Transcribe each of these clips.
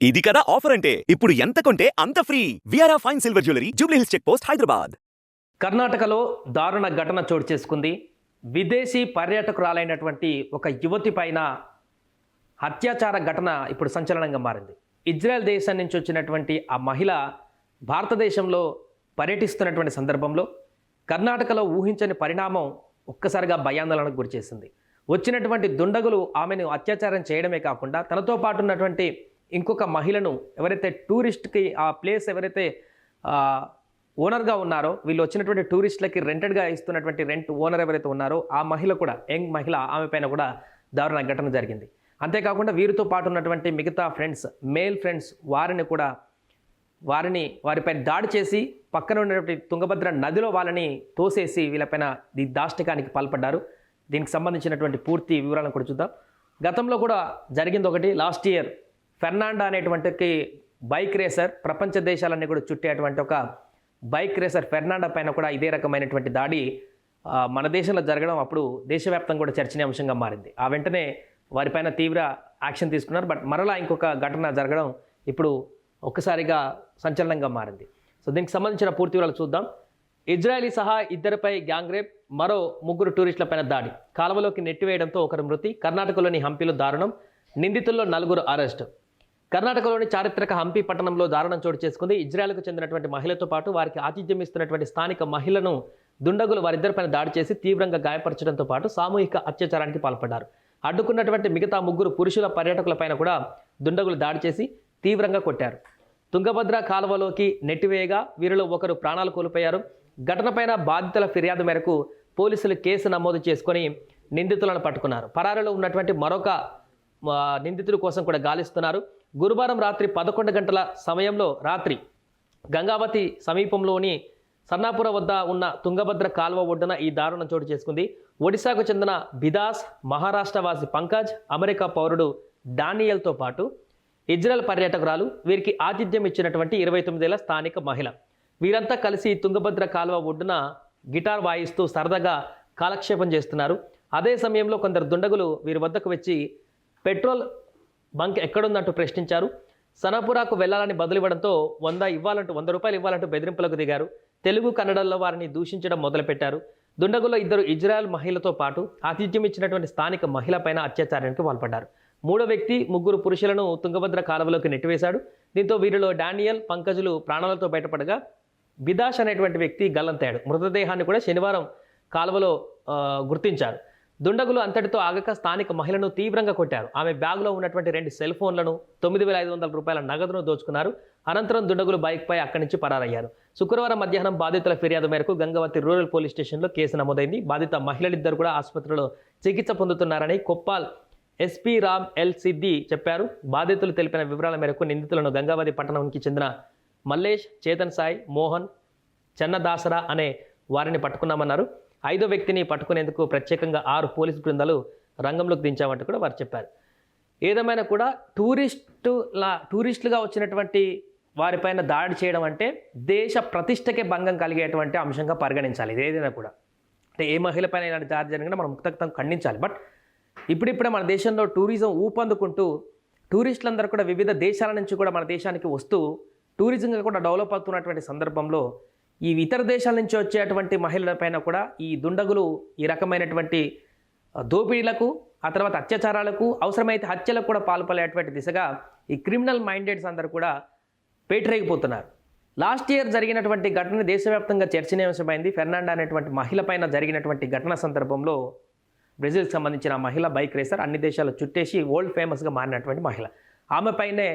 ఇది కదా ఆఫర్ అంటే ఇప్పుడు ఎంత కొంటే అంత ఫ్రీ. విఆర్ఆ fine silver jewellery, Jubilee Hills check post, Hyderabad. కర్ణాటకలో దారుణ ఘటన చోటు చేసుకుంది. విదేశీ పర్యాటకురాలైనటువంటి ఒక యువతి పైన అత్యాచార ఘటన ఇప్పుడు సంచలనంగా మారింది. ఇజ్రాయెల్ దేశం నుంచి వచ్చినటువంటి ఆ మహిళ భారతదేశంలో పర్యటిస్తున్నటువంటి సందర్భంలో కర్ణాటకలో ఊహించని పరిణామం ఒక్కసారిగా భయాందోళనకు గురిచేసింది. వచ్చినటువంటి దుండగులు ఆమెను అత్యాచారం చేయడమే కాకుండా తనతో పాటు ఉన్నటువంటి ఇంకొక మహిళను ఎవరైతే టూరిస్ట్కి ఆ ప్లేస్ ఎవరైతే ఓనర్గా ఉన్నారో, వీళ్ళు వచ్చినటువంటి టూరిస్టులకి రెంటెడ్గా ఇస్తున్నటువంటి రెంట్ ఓనర్ ఎవరైతే ఉన్నారో ఆ మహిళ కూడా, యంగ్ మహిళ, ఆమె పైన కూడా దారుణ ఘటన జరిగింది. అంతేకాకుండా వీరితో పాటు ఉన్నటువంటి మిగతా ఫ్రెండ్స్, మేల్ ఫ్రెండ్స్, వారిపైన దాడి చేసి పక్కన ఉన్నటువంటి తుంగభద్ర నదిలో వాళ్ళని తోసేసి వీళ్ళపైన ఈ దాష్టికానికి పాల్పడ్డారు. దీనికి సంబంధించినటువంటి పూర్తి వివరాలను కూడా చూద్దాం. గతంలో కూడా జరిగింది ఒకటి. లాస్ట్ ఇయర్ ఫెర్నాండో అనేటువంటి బైక్ రేసర్, ప్రపంచ దేశాలన్నీ కూడా చుట్టేటువంటి ఒక బైక్ రేసర్ ఫెర్నాండో పైన కూడా ఇదే రకమైనటువంటి దాడి మన దేశంలో జరగడం అప్పుడు దేశవ్యాప్తంగా కూడా చర్చనీయాంశంగా మారింది. ఆ వెంటనే వారిపైన తీవ్ర యాక్షన్ తీసుకున్నారు. బట్ మరలా ఇంకొక ఘటన జరగడం ఇప్పుడు ఒక్కసారిగా సంచలనంగా మారింది. సో దీనికి సంబంధించిన పూర్తి వివరాలు చూద్దాం. ఇజ్రాయలీ సహా ఇద్దరిపై గ్యాంగ్ రేప్, మరో 3 టూరిస్టులపైన దాడి, కాలువలోకి నెట్టివేయడంతో ఒకరు మృతి. కర్ణాటకలోని హంపీలో దారుణం, నిందితుల్లో 4 అరెస్టు. కర్ణాటకలోని చారిత్రక హంపి పట్టణంలో దారుణం చోటు చేసుకుంది. ఇజ్రాయెల్కు చెందినటువంటి మహిళతో పాటు వారికి ఆతిథ్యం ఇస్తున్నటువంటి స్థానిక మహిళను దుండగులు వారిద్దరిపైన దాడి చేసి తీవ్రంగా గాయపరచడంతో పాటు సామూహిక అత్యాచారానికి పాల్పడ్డారు. అడ్డుకున్నటువంటి మిగతా 3 పురుషుల పర్యాటకులపైన కూడా దుండగులు దాడి చేసి తీవ్రంగా కొట్టారు. తుంగభద్ర కాలువలోకి నెట్టివేయగా వీరిలో ఒకరు ప్రాణాలు కోల్పోయారు. ఘటనపైన బాధితుల ఫిర్యాదు మేరకు పోలీసులు కేసు నమోదు చేసుకొని నిందితులను పట్టుకున్నారు. పరారీలో ఉన్నటువంటి మరొక నిందితుల కోసం కూడా గాలిస్తున్నారు. గురువారం రాత్రి 11 గంటల సమయంలో గంగావతి సమీపంలోని సన్నాపుర వద్ద ఉన్న తుంగభద్ర కాలువ ఒడ్డున ఈ దారుణం చోటు చేసుకుంది. ఒడిశాకు చెందిన బిదాస్, మహారాష్ట్రవాసి పంకజ్, అమెరికా పౌరుడు డానియల్తో పాటు ఇజ్రాయెల్ పర్యాటకురాలు, వీరికి ఆతిథ్యం ఇచ్చినటువంటి 29 ఏళ్ల స్థానిక మహిళ. వీరంతా కలిసి తుంగభద్ర కాలువ ఒడ్డున గిటార్ వాయిస్తూ సరదాగా కాలక్షేపం చేస్తున్నారు. అదే సమయంలో కొందరు దుండగులు వీరి వద్దకు వచ్చి పెట్రోల్ బంక్ ఎక్కడుందంటూ ప్రశ్నించారు. సనాపురాకు వెళ్లాలని బదులివ్వడంతో 100 రూపాయలు ఇవ్వాలంటూ బెదిరింపులకు దిగారు. తెలుగు, కన్నడల్లో వారిని దూషించడం మొదలుపెట్టారు. దుండగుల్లో 2 ఇజ్రాయెల్ మహిళతో పాటు ఆతిథ్యం ఇచ్చినటువంటి స్థానిక మహిళ పైన అత్యాచారానికి పాల్పడ్డారు. 3వ వ్యక్తి 3 పురుషులను తుంగభద్ర కాలువలోకి నెట్టివేశాడు. దీంతో వీరిలో డానియల్, పంకజులు ప్రాణాలతో బయటపడగా బిదాష్ అనేటువంటి వ్యక్తి గల్లంతయ్యాడు. మృతదేహాన్ని కూడా శనివారం కాలువలో గుర్తించారు. దుండగులు అంతటితో ఆగక స్థానిక మహిళను తీవ్రంగా కొట్టారు. ఆమె బ్యాగులో ఉన్నటువంటి 2 సెల్ ఫోన్లను, 9,500 రూపాయల నగదును దోచుకున్నారు. అనంతరం దుండగులు బైక్పై అక్కడి నుంచి పరారయ్యారు. శుక్రవారం మధ్యాహ్నం బాధితుల ఫిర్యాదు మేరకు గంగావతి రూరల్ పోలీస్ స్టేషన్లో కేసు నమోదైంది. బాధిత మహిళలిద్దరు కూడా ఆసుపత్రిలో చికిత్స పొందుతున్నారని కొప్పాల్ ఎస్పీ రామ్ ఎల్ సిద్ది చెప్పారు. బాధితులు తెలిపిన వివరాల మేరకు నిందితులను గంగావతి పట్టణానికి చెందిన మల్లేష్, చేతన్ సాయి, మోహన్, చెన్నదాసరా అనే వారిని పట్టుకున్నామన్నారు. 5వ వ్యక్తిని పట్టుకునేందుకు ప్రత్యేకంగా 6 పోలీసు బృందాలు రంగంలోకి దించామంటూ కూడా వారు చెప్పారు. ఏదేమైనా కూడా టూరిస్టులుగా వచ్చినటువంటి వారిపైన దాడి చేయడం అంటే దేశ ప్రతిష్టకే భంగం కలిగేటువంటి అంశంగా పరిగణించాలి. ఇది ఏదైనా కూడా, అంటే ఏ మహిళపైన ఇలాంటి దాడి జరిగినా మనం ముక్తం ఖండించాలి. బట్ ఇప్పుడిప్పుడే మన దేశంలో టూరిజం ఊపందుకుంటూ టూరిస్టులందరూ కూడా వివిధ దేశాల నుంచి కూడా మన దేశానికి వస్తూ టూరిజంగా కూడా డెవలప్ అవుతున్నటువంటి సందర్భంలో ఈ ఇతర దేశాల నుంచి వచ్చేటువంటి మహిళలపైన కూడా ఈ దుండగులు ఈ రకమైనటువంటి దోపిడీలకు, ఆ తర్వాత అత్యాచారాలకు, అవసరమైతే హత్యలకు కూడా పాల్పడేటువంటి దిశగా ఈ క్రిమినల్ మైండెడ్స్ అందరూ కూడా పేటరేగిపోతున్నారు. లాస్ట్ ఇయర్ జరిగినటువంటి ఘటన దేశవ్యాప్తంగా చర్చనీయాంశమైంది. ఫెర్నాండో అనేటువంటి మహిళ పైన జరిగినటువంటి ఘటన సందర్భంలో బ్రెజిల్కి సంబంధించిన మహిళ బైక్ రేసర్, అన్ని దేశాలు చుట్టేసి వరల్డ్ ఫేమస్గా మారినటువంటి మహిళ, ఆమెపైనే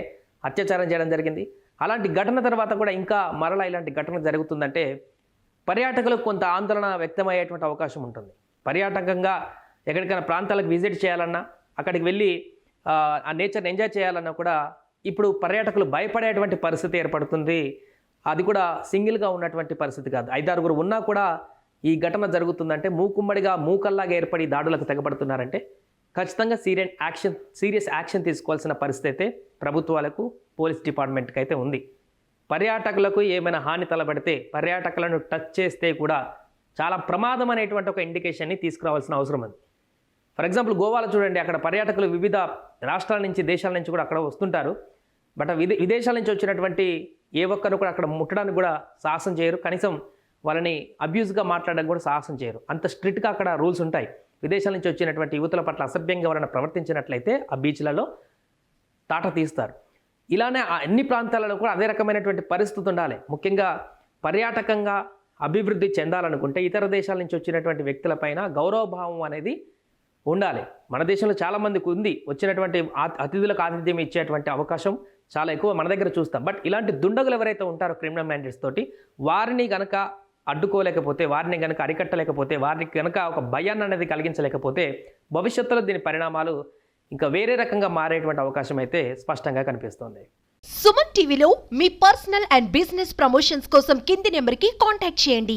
అత్యాచారం చేయడం జరిగింది. అలాంటి ఘటన తర్వాత కూడా ఇంకా మరలా ఇలాంటి ఘటన జరుగుతుందంటే పర్యాటకులకు కొంత ఆందోళన వ్యక్తమయ్యేటువంటి అవకాశం ఉంటుంది. పర్యాటకంగా ఎక్కడికైనా ప్రాంతాలకు విజిట్ చేయాలన్నా, అక్కడికి వెళ్ళి ఆ నేచర్ని ఎంజాయ్ చేయాలన్నా కూడా ఇప్పుడు పర్యాటకులు భయపడేటువంటి పరిస్థితి ఏర్పడుతుంది. అది కూడా సింగిల్గా ఉన్నటువంటి పరిస్థితి కాదు, 5-6 ఉన్నా కూడా ఈ ఘటన జరుగుతుందంటే మూకుమ్మడిగా మూకల్లాగా ఏర్పడి దాడులకు తెగబడుతున్నారంటే ఖచ్చితంగా సీరియస్ యాక్షన్ తీసుకోవాల్సిన పరిస్థితి అయితే ప్రభుత్వాలకు, పోలీస్ డిపార్ట్మెంట్కి అయితే ఉంది. పర్యాటకులకు ఏమైనా హాని తలబడితే, పర్యాటకులను టచ్ చేస్తే కూడా చాలా ప్రమాదం అనేటువంటి ఒక ఇండికేషన్ని తీసుకురావాల్సిన అవసరం ఉంది. ఫర్ ఎగ్జాంపుల్ గోవాలో చూడండి, అక్కడ పర్యాటకులు వివిధ రాష్ట్రాల నుంచి, దేశాల నుంచి కూడా అక్కడ వస్తుంటారు. బట్ విదేశాల నుంచి వచ్చినటువంటి ఏ ఒక్కరు కూడా అక్కడ ముట్టడానికి కూడా సాహసం చేయరు, కనీసం వాళ్ళని అబ్యూస్గా మాట్లాడడానికి కూడా సాహసం చేయరు. అంత స్ట్రిక్ట్గా అక్కడ రూల్స్ ఉంటాయి. విదేశాల నుంచి వచ్చినటువంటి యువతుల పట్ల అసభ్యంగా ఎవరైనా ప్రవర్తించినట్లయితే ఆ బీచ్లలో తాట తీస్తారు. ఇలానే అన్ని ప్రాంతాలలో కూడా అదే రకమైనటువంటి పరిస్థితి ఉండాలి. ముఖ్యంగా పర్యాటకంగా అభివృద్ధి చెందాలనుకుంటే ఇతర దేశాల నుంచి వచ్చినటువంటి వ్యక్తులపైన గౌరవభావం అనేది ఉండాలి. మన దేశంలో చాలామందికి ఉంది, వచ్చినటువంటి అతిథులకు ఆతిథ్యం ఇచ్చేటువంటి అవకాశం చాలా ఎక్కువ మన దగ్గర చూస్తాం. బట్ ఇలాంటి దుండగులు ఎవరైతే ఉంటారో క్రిమినల్ మ్యాండేట్స్ తోటి, వారిని గనక అడ్డుకోలేకపోతే, వారిని గనక అరికట్టలేకపోతే, వారికి గనక ఒక భయాన్ని అనేది కలిగించలేకపోతే భవిష్యత్తులో దీని పరిణామాలు ఇంకా వేరే రకంగా మారేటువంటి అవకాశం అయితే స్పష్టంగా కనిపిస్తోంది. సుమన్ టీవీలో మీ పర్సనల్ అండ్ బిజినెస్ ప్రమోషన్స్ కోసం కింది నెంబర్కి కాంటాక్ట్ చేయండి.